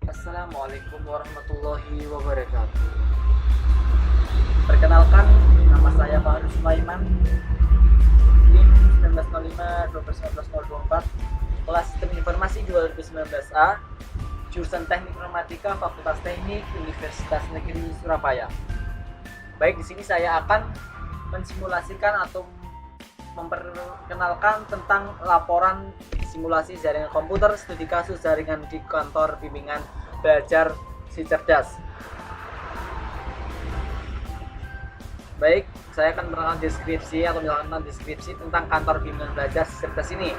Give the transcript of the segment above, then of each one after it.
Assalamualaikum warahmatullahi wabarakatuh. Perkenalkan, nama saya Fahri Sulaiman, NIM 1905-12-19-024, kelas Sistem Informasi 2019A, jurusan Teknik Informatika Fakultas Teknik Universitas Negeri Surabaya. Baik, di sini saya akan mensimulasikan atau memperkenalkan tentang laporan simulasi jaringan komputer studi kasus jaringan di kantor bimbingan belajar si cerdas. Baik, saya akan menerangkan deskripsi atau menjelaskan deskripsi tentang kantor bimbingan belajar si cerdas ini.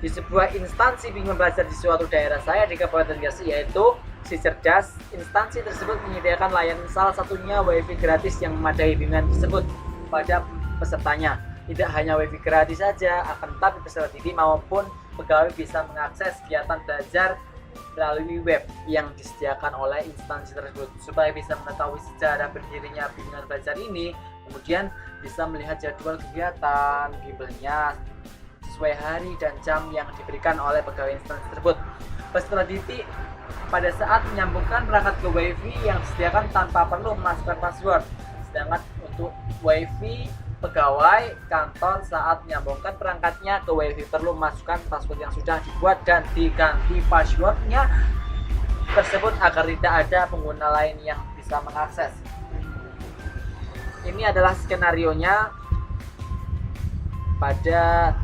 Di sebuah instansi bimbingan belajar di suatu daerah saya di Kabupaten Gresik, yaitu si cerdas, instansi tersebut menyediakan layanan salah satunya WiFi gratis yang memadai bimbingan tersebut pada pesertanya. Tidak hanya WiFi gratis saja, akan tetapi peserta didik maupun pegawai bisa mengakses kegiatan belajar melalui web yang disediakan oleh instansi tersebut. Supaya bisa mengetahui sejarah berdirinya bimbingan belajar ini, kemudian bisa melihat jadwal kegiatan bimbelnya sesuai hari dan jam yang diberikan oleh pegawai instansi tersebut. Peserta didik pada saat menyambungkan perangkat ke WiFi yang disediakan tanpa perlu memasukkan password. Sedangkan untuk WiFi pegawai kantor saat menyambungkan perangkatnya ke WiFi perlu memasukkan password yang sudah dibuat dan diganti passwordnya tersebut agar tidak ada pengguna lain yang bisa mengakses. Ini adalah skenarionya pada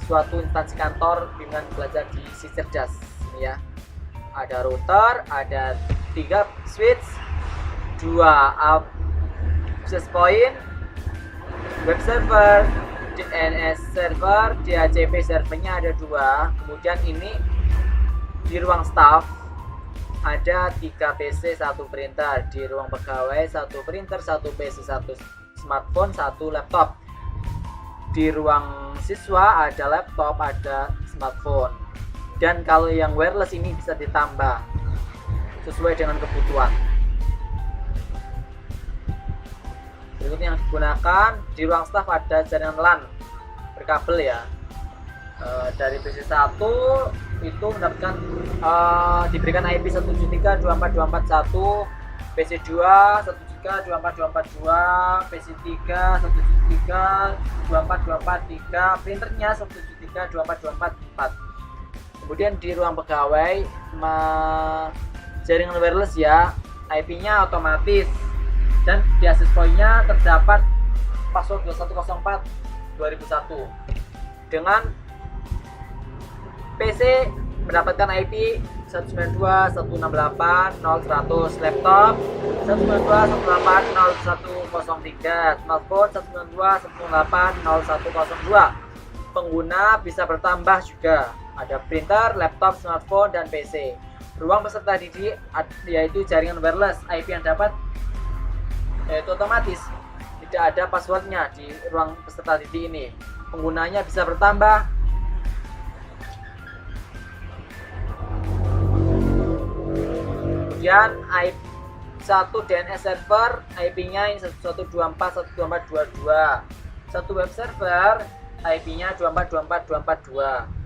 suatu instansi kantor bimbingan belajar di si cerdas ini ya. Ada router, ada 3 switch, 2 access point, web server, DNS server, DHCP servernya ada 2. Kemudian ini di ruang staff ada 3 PC, 1 printer. Di ruang pegawai 1 printer, 1 PC, 1 smartphone, 1 laptop. Di ruang siswa ada laptop, ada smartphone. Dan kalau yang wireless ini bisa ditambah sesuai dengan kebutuhan. Berikutnya yang digunakan di ruang staf ada jaringan LAN berkabel ya. Dari PC1 itu mendapatkan diberikan IP 173.24.241, PC2 173.24.242, PC3 173.24.243, printernya 173.24.244. Kemudian di ruang pegawai jaringan wireless ya, IP-nya otomatis dan di access point-nya terdapat password 2104/2001. Dengan PC mendapatkan IP 192.168.0.100, laptop 192.168.0.103, smartphone 192.168.0.102. Pengguna bisa bertambah juga. Ada printer, laptop, smartphone, dan PC. Ruang peserta didik yaitu jaringan wireless, IP yang dapat yaitu otomatis. Tidak ada passwordnya di ruang peserta didik ini. Penggunanya bisa bertambah. Kemudian IP 1 DNS server, IP-nya 112.124.124.22. 1 web server, IP-nya 24.24.242.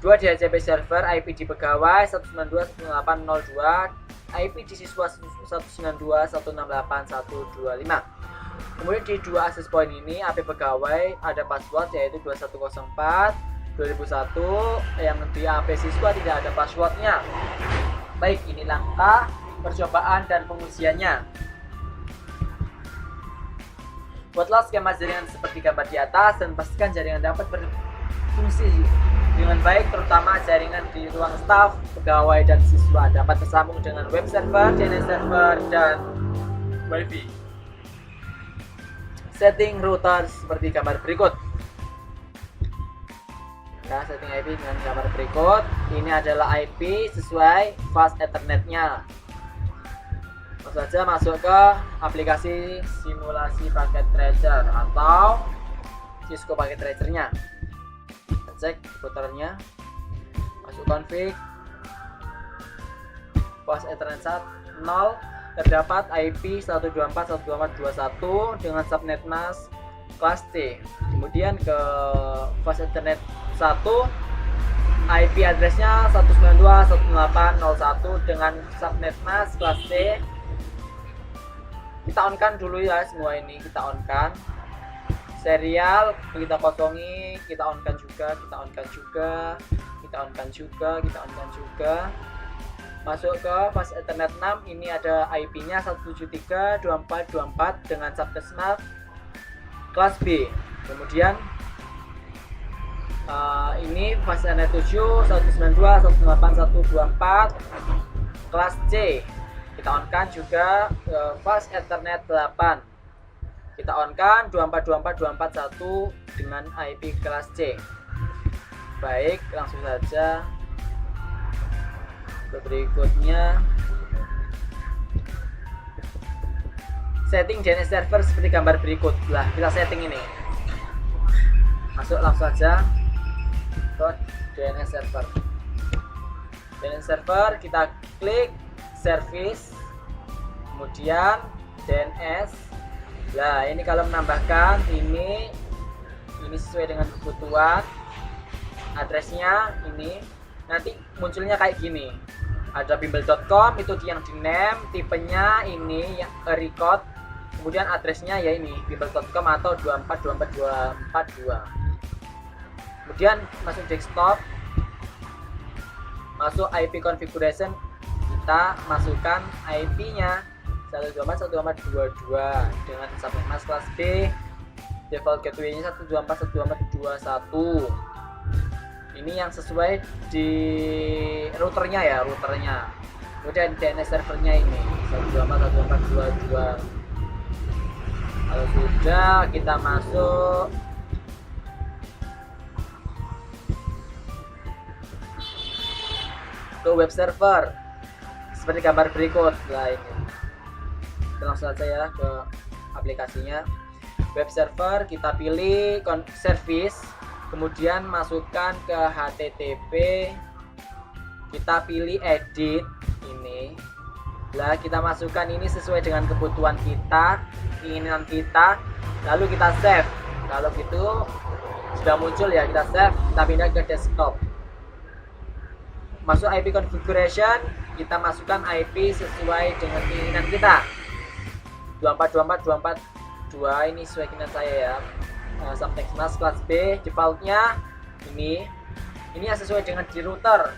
2 DHCP server, IP di pegawai 192.168.0.2, IP di siswa 192.168.125. Kemudian di 2 access point ini IP pegawai ada password yaitu 2104/2001, yang di IP siswa tidak ada passwordnya. Baik, ini langkah percobaan dan pengujiannya. Buatlah skema jaringan seperti gambar di atas dan pastikan jaringan dapat berfungsi dengan baik, terutama jaringan di ruang staf, pegawai, dan siswa dapat tersambung dengan web server, DNS server, dan WiFi. Setting router seperti gambar berikut. Nah, setting IP dengan gambar berikut. Ini adalah IP sesuai fast Ethernet-nya. Langsung saja masuk ke aplikasi simulasi paket tracer atau Cisco paket tracernya. Cek routernya, masuk config, fast Ethernet 0, terdapat IP 124.124.21 dengan subnet NAS kelas T. Kemudian ke fast Ethernet 1, IP addressnya 192.168.01 dengan subnet mask kelas C. Kita on kan dulu ya, semua ini kita on kan. Serial kita kosongi, kita on kan juga, kita on kan juga, kita on kan juga, kita on kan juga. Masuk ke fast Ethernet 6, ini ada IP-nya 173.24.24 dengan subnet mask kelas B. Kemudian ini fast Ethernet 7 192.168.124 kelas C. Kita on kan juga fast Ethernet 8. Kita on kan 24.24.24.1 dengan IP kelas C. Baik, langsung saja ke berikutnya. Setting DNS server seperti gambar berikut. Lah, kita setting ini. Masuk langsung saja ke DNS server. DNS server kita klik service, kemudian DNS. Nah, ini kalau menambahkan ini sesuai dengan kebutuhan. Addressnya ini nanti munculnya kayak gini. Ada bimbel.com, itu yang di name, tipenya ini yang record, kemudian addressnya ya ini bimbel.com atau 24.24.242. Kemudian masuk desktop, masuk IP configuration, kita masukkan IP-nya 124.168.22 dengan subnet mask kelas B, default gateway-nya 124.168.21. Ini yang sesuai di routernya ya, routernya. Kemudian DNS servernya ini 124.168.22. Kalau sudah, kita masuk ke web server seperti gambar berikut. Nah, ini kita langsung saja ya ke aplikasinya. Web server kita pilih service, kemudian masukkan ke HTTP, kita pilih edit ini. Lah, kita masukkan ini sesuai dengan kebutuhan kita, keinginan kita, lalu kita save. Kalau gitu sudah muncul ya, kita save, kita pindah ke desktop. Masuk IP configuration, kita masukkan IP sesuai dengan keinginan kita. 24.24.24.2 ini sesuai keinginan saya ya. Subnet mask kelas B, defaultnya ini yang sesuai dengan di router.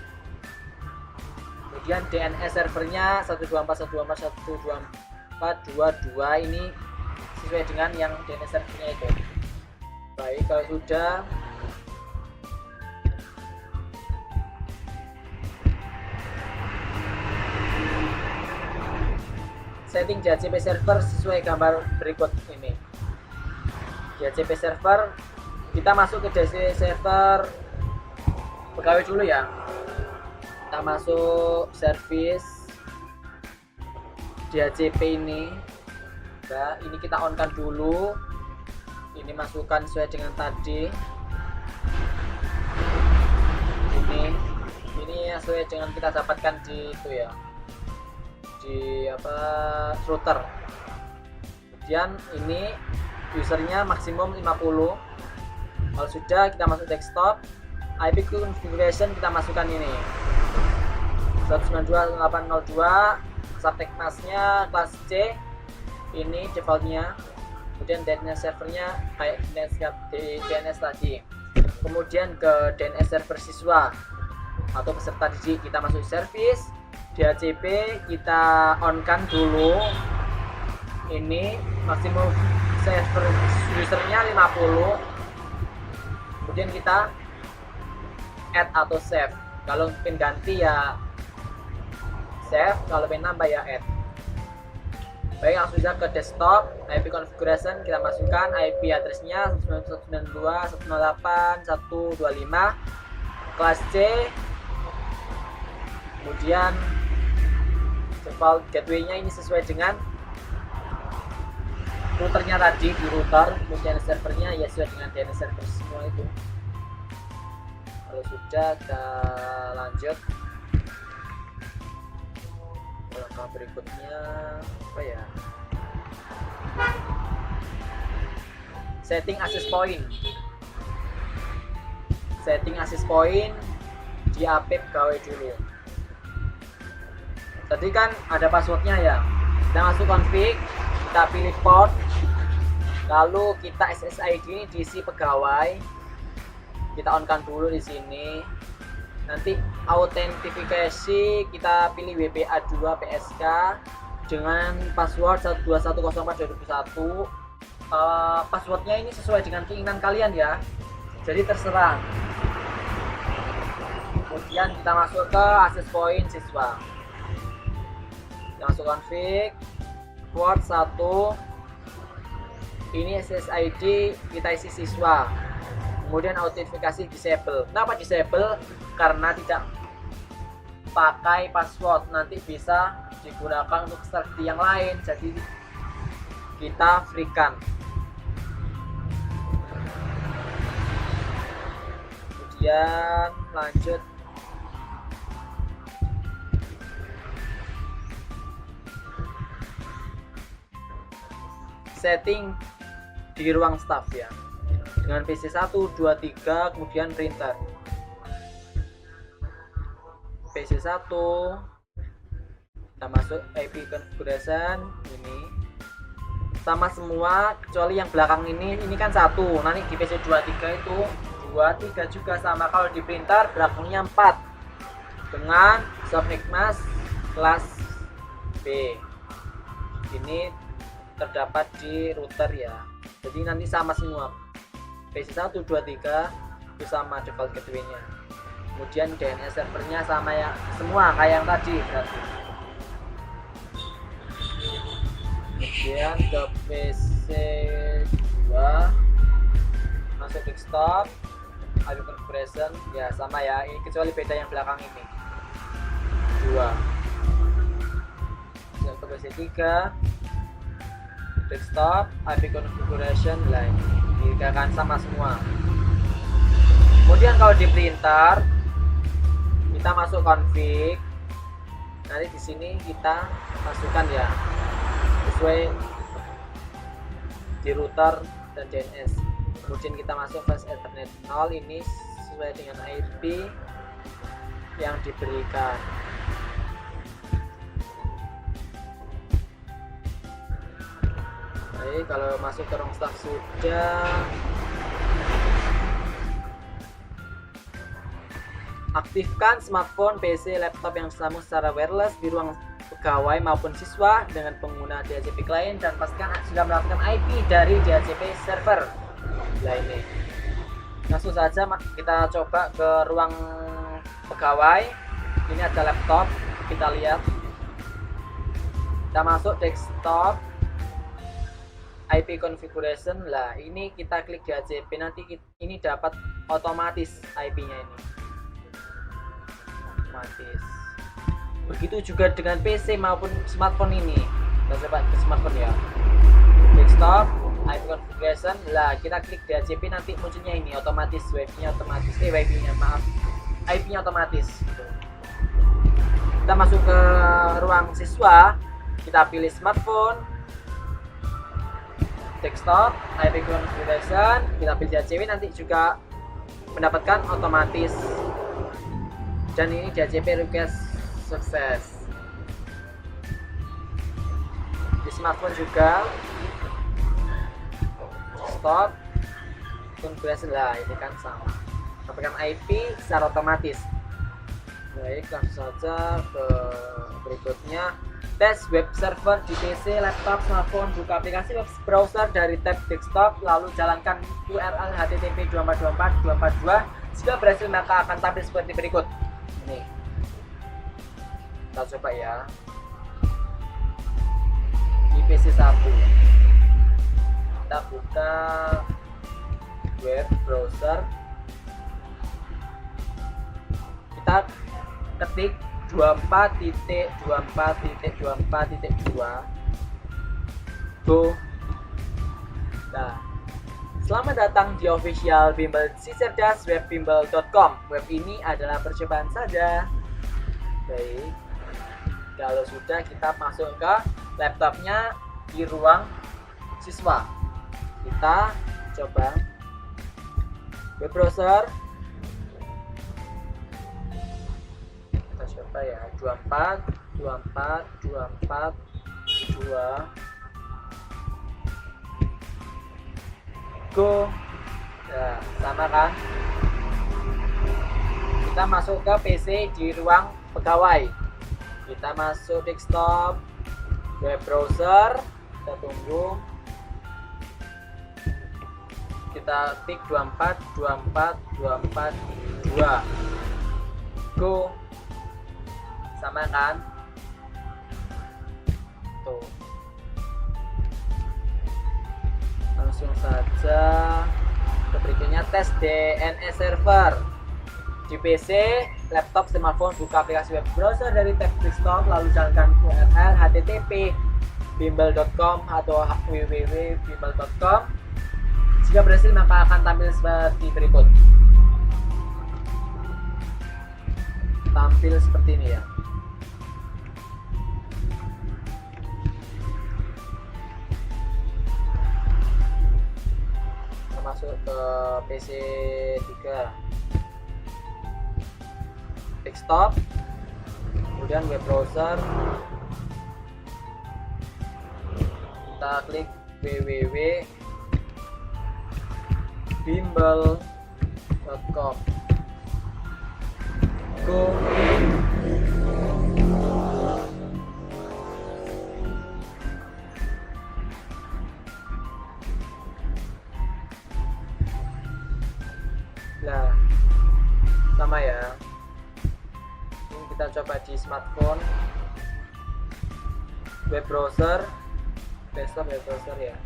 Kemudian DNS servernya 124.168.124.22 ini sesuai dengan yang DNS servernya itu. Baik, kalau sudah, setting DHCP server sesuai gambar berikut ini. DHCP server, kita masuk ke DHCP server pegawai dulu ya. Kita masuk service DHCP ini. Nah, ini kita on kan dulu. Ini masukkan sesuai dengan tadi. Ini sesuai dengan kita dapatkan di itu ya, di router. Kemudian ini usernya maksimum 50. Kalau sudah, kita masuk desktop, IP configuration kita masukkan ini 192.168.02, subnet masknya kelas C, ini defaultnya. Kemudian DNS servernya kayak DNS tadi. Kemudian ke DNS server siswa atau peserta didik, kita masuk service DHCP, kita on kan dulu. Ini maksimum server usernya 50. Kemudian kita add atau save. Kalau pengen ganti ya save, kalau pengen nambah ya add. Baik, langsung saja ke desktop. IP configuration kita masukkan IP addressnya 192.168.125 kelas C. Kemudian default gateway-nya ini sesuai dengan routernya tadi di router. Kemudian servernya ya sesuai dengan DNS server semua itu. Kalau sudah, kita lanjut ke langkah berikutnya. Apa ya, setting access point. di AP pegawai dulu. Tadi kan ada passwordnya ya. Kita masuk config, kita pilih port, lalu kita SSID ini diisi pegawai. Kita on-kan dulu di sini. Nanti autentifikasi kita pilih WPA2 PSK dengan password 12104221. Passwordnya ini sesuai dengan keinginan kalian ya. Jadi terserah. Kemudian kita masuk ke access point siswa. Kita masuk config, port 1. Ini SSID kita isi siswa. Kemudian autentifikasi disable. Kenapa disable? Karena tidak pakai password, nanti bisa digunakan untuk strategi yang lain, jadi kita freekan. Kemudian lanjut setting di ruang staff ya, dengan PC 1, 2, 3, kemudian printer. PC 1 kita masuk IP configuration, ini sama semua kecuali yang belakang ini kan 1. Nanti di PC 23 itu 2, 3 juga sama. Kalau di printer belakangnya 4 dengan Softnikmas kelas B. Ini terdapat di router ya, jadi nanti sama semua. PC 1, 2, 3 itu sama default gateway-nya. Kemudian DNS servernya sama ya, semua kayak yang tadi berarti. Kemudian ke PC 2, masuk desktop, IP configuration ya sama ya, ini kecuali beda yang belakang ini 2. Dan ke PC 3, desktop, IP configuration lain, ini akan sama semua. Kemudian kalau di printer kita masuk config, nanti di sini kita masukkan ya sesuai di router dan DNS. Kemudian kita masuk flash ethernet 0, ini sesuai dengan IP yang diberikan. Baik, kalau masuk ke ruang staff sudah. Aktifkan smartphone, PC, laptop yang tersambung secara wireless di ruang pegawai maupun siswa dengan pengguna DHCP client dan pastikan sudah melakukan IP dari DHCP server. Nah ini langsung saja kita coba ke ruang pegawai. Ini ada laptop, kita lihat. Kita masuk desktop, IP configuration. Lah ini kita klik DHCP, nanti ini dapat otomatis IP-nya ini. Begitu juga dengan PC maupun smartphone ini. Kita coba ke smartphone ya. Desktop, IP configuration. Lah kita klik DHCP, nanti munculnya ini otomatis, wifi-nya otomatis. Wifi-nya maaf, IP-nya otomatis. Kita masuk ke ruang siswa. Kita pilih smartphone, desktop, IP configuration. Kita pilih DHCP, nanti juga mendapatkan otomatis. Dan ini DHCP request sukses. Di smartphone juga stop configuration, lah ini kan sama, dapatkan IP secara otomatis. Baik, langsung saja ke berikutnya. Tes web server di PC, laptop, smartphone. Buka aplikasi web browser dari tab desktop, lalu jalankan URL http 242.242. Jika berhasil maka akan tampil seperti berikut. Ini kita coba ya di PC 1. Kita buka web browser, kita ketik 24.24.24.2 go. Nah, selamat datang di official bimbel si cerdas webbimbel.com. Web ini adalah percobaan saja. Baik, kalau sudah kita masuk ke laptopnya di ruang siswa. Kita coba web browser. berapa ya, 24 24 24 2 go. Ya, sama kan? Kita masuk ke PC di ruang pegawai. Kita masuk desktop, web browser, kita tunggu. Kita tik 24 24 24 2 go. Sama kan? Tuh. Langsung saja ke berikutnya, tes DNS server. Di PC, laptop, smartphone, buka aplikasi web browser dari tab desktop, lalu jalankan URL http bimbel.com atau www.bimbel.com. Jika berhasil, maka akan tampil seperti berikut. Tampil seperti ini ya. Kita masuk ke PC 3, desktop, kemudian web browser, kita klik www.bimbel.com go. Nah, sama ya. Ini kita coba di smartphone, web browser, desktop, web browser ya.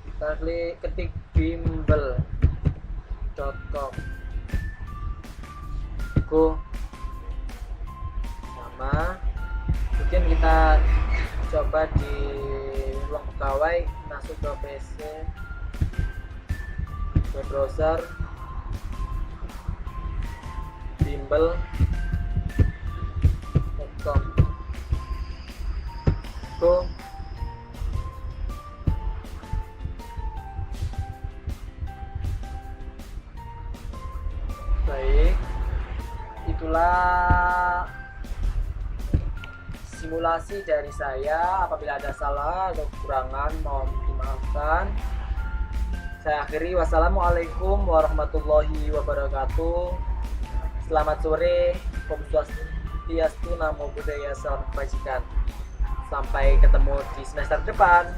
Kita ketik bimbel.com go. Sama. Kemudian kita coba di ruang pegawai, masuk ke PC, web browser, bimbel.com go. Baik, itulah simulasi dari saya. Apabila ada salah atau kekurangan, mohon dimaafkan. Saya akhiri, wassalamualaikum warahmatullahi wabarakatuh. Selamat sore, Om Swastiastu, Namo Buddhaya, salam kebajikan. Sampai ketemu di semester depan.